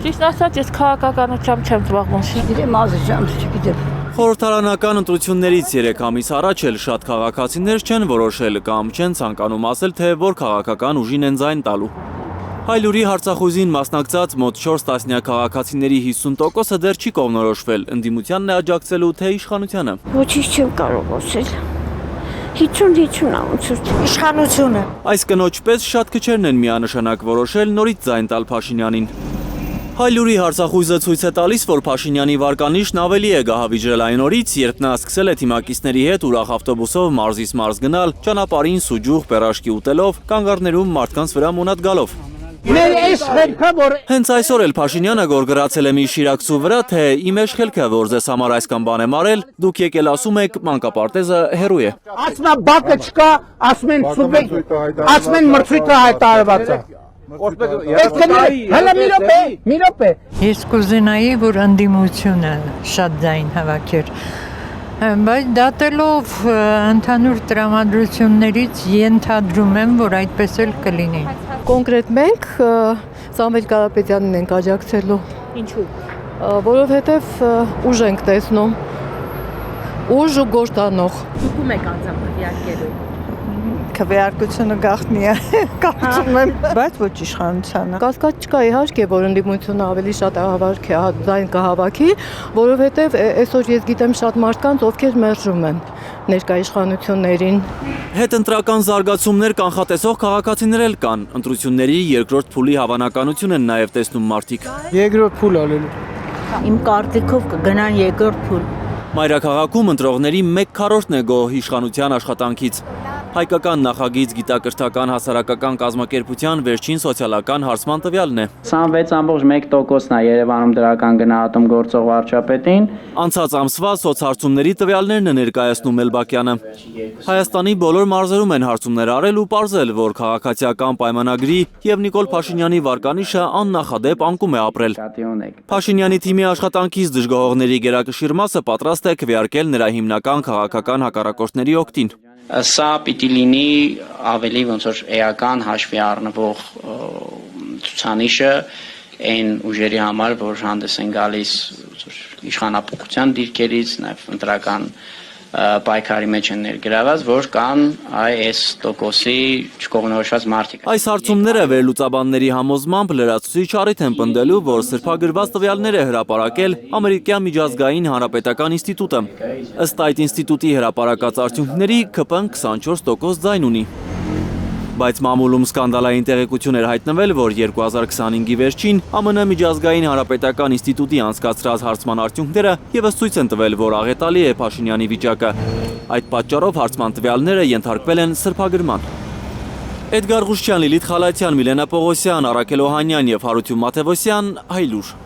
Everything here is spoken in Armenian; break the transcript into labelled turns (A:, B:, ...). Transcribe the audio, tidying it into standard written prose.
A: Ճիշտ ասած, ես քաղաքականությամբ չեմ զբաղվում։
B: Գիտեմ ազգան, չգիտեմ։
C: Խորհրդարանական ընտրություններից 3 ամիս առաջ էլ շատ քաղաքացիներ չեն որոշել կամ չեն ցանկանում ասել, թե որ քաղաքական ուժին են ձայն տալու։ Հայլուրի հարցախույզին մասնակցած մոտ 4 տասնյակ քաղաքացիների 50%-ը դեռ չի կողմնորոշվել ընդդիմությանն է աջակցելու թե իշխանությանը։
B: Ոչինչ չեմ կարող ասել։ 50-50 ոնց
D: Իշխանությունը։
C: Այս կնոջ պես շատ քչերն են միանշանակ որոշել նորից ձայն տալ Փաշինյանին։ Հայլուրի հարցախույզը ցույց է տալիս, որ Փաշինյանի վարկանիշն ավելի է գահավիժել այն օրից, երբ նա սկսել է թիմակիցների հետ ուրախ ավտոբուսով մարզից մարզ գնալ, ճանապարհին սուջուխ, պերաշկի ուտելով, կանգառներում մարդկանց վրա մոնատ գալով։ Հենց այսօր էլ Փաշինյանը գորգրացել է մի շիրակցու վրա, թե իմ էջ խելքը, որ ձեզ համար այս կամ բան եմ արել, դուք եկել ասում եք մանկապարտեզը հերու է։
E: Ասում են բակը չկա, ասում են սուբեկ, ասում են մրցույթը հայտարարված է։ Հələ մի րոպե։
D: Ես կուզենայի, որ ընդդիմությունը շատ ձայն հավաքեր։ Բայց դատելով ընդհանուր տրամադրություններից ենթադրում եմ, որ այդպես էլ կլինի։
F: Կոնկրետ մենք Սամվել Կարապետյանին ենք աջակցելու։
A: Ինչու՞։
F: Որովհետև ուժ ենք տեսնում։ Ուժ ու գործանող։
A: Դուք ում եք անձամբ քվեարկելու։
D: Քվեարկությունը գաղտնի է, կարծում եմ, բայց ոչ իշխանությանը։
F: Կասկած չկա իհարկե, որ ընդդիմությունը ավելի շատ հավաք է, ձայն կհավաքի, որովհետև այսօր ես գիտեմ շատ մարդկանց, ովքեր մերժում են ներկա իշխանություններին։
C: Հետընտրական զարգացումներ կանխատեսող քաղաքացիներ էլ կան։ Ընտրությունների երկրորդ փուլի հավանականություն են նաև տեսնում մարդիկ։
E: Երկրորդ փուլ ալելու։
B: Իմ կարծիքով կգնան երկրորդ փուլ։
C: Մայրաքաղաքում ընտրողների 1/4-ն է գոհ իշխանության աշխատանքից։ Հայկական նախագիծ գիտակրթական հասարակական կազմակերպության վերջին սոցիալական հարցման տվյալն է։
G: 26.1%-ն է Երևանում դրական գնահատում գործող վարչապետին։
C: Անցած ամսվա սոցհարցումների տվյալներն է ներկայացնում Էլբակյանը։ Հայաստանի բոլոր մարզերում են հարցումներ արել ու պարզել, որ քաղաքացիական պայմանագրի եւ Նիկոլ Փաշինյանի վարկանիշը աննախադեպ անկում է ապրել։ Փաշինյանի թիմի աշխատանքից դժգոհողների գերակշիռ մասը պատրաստ է քվեարկել նրա հիմնական քաղաքական հակառակորդների օգտին։
G: Սա պիտի լինի ավելի ոնց որ էական հաշվի առնվող ցուցանիշը այն ուժերի համար, որ հանդես են գալիս իշխանապողության դիրքերից, նաև ընտրական պայքարի մեջ են ներգրաված, որ կան այս տոկոսի չկողմնորոշված մարդիկ։
C: Այս հարցումները վերլուծաբանների համոզմամբ լրացուցիչ առիթ են պնդելու, որ սրբագրված տվյալներ է հրապարակել Ամերիկյան միջազգային հանրապետական ինստիտուտը։ Ըստ այդ ինստիտուտի հրապարակած արդյունքների ԿՊ-ն 24% ձայն ունի։ Բայց մամուլում սկանդալային տեղեկություն էր հայտնվել, որ 2025-ի վերջին ԱՄՆ միջազգային հանրապետական ինստիտուտի անցկացրած հարցման արդյունքները ևս ցույց են տվել, որ աղետալի է Փաշինյանի վիճակը։ Այդ պատճառով հարցման տվյալները ենթարկվել են սրբագրման։ Էդգար Ղուշչյան, Լիլիթ Խալաթյան, Միլենա Պողոսյան, Արաքել Օհանյան և Հարություն Մաթևոսյան, Հայլուր։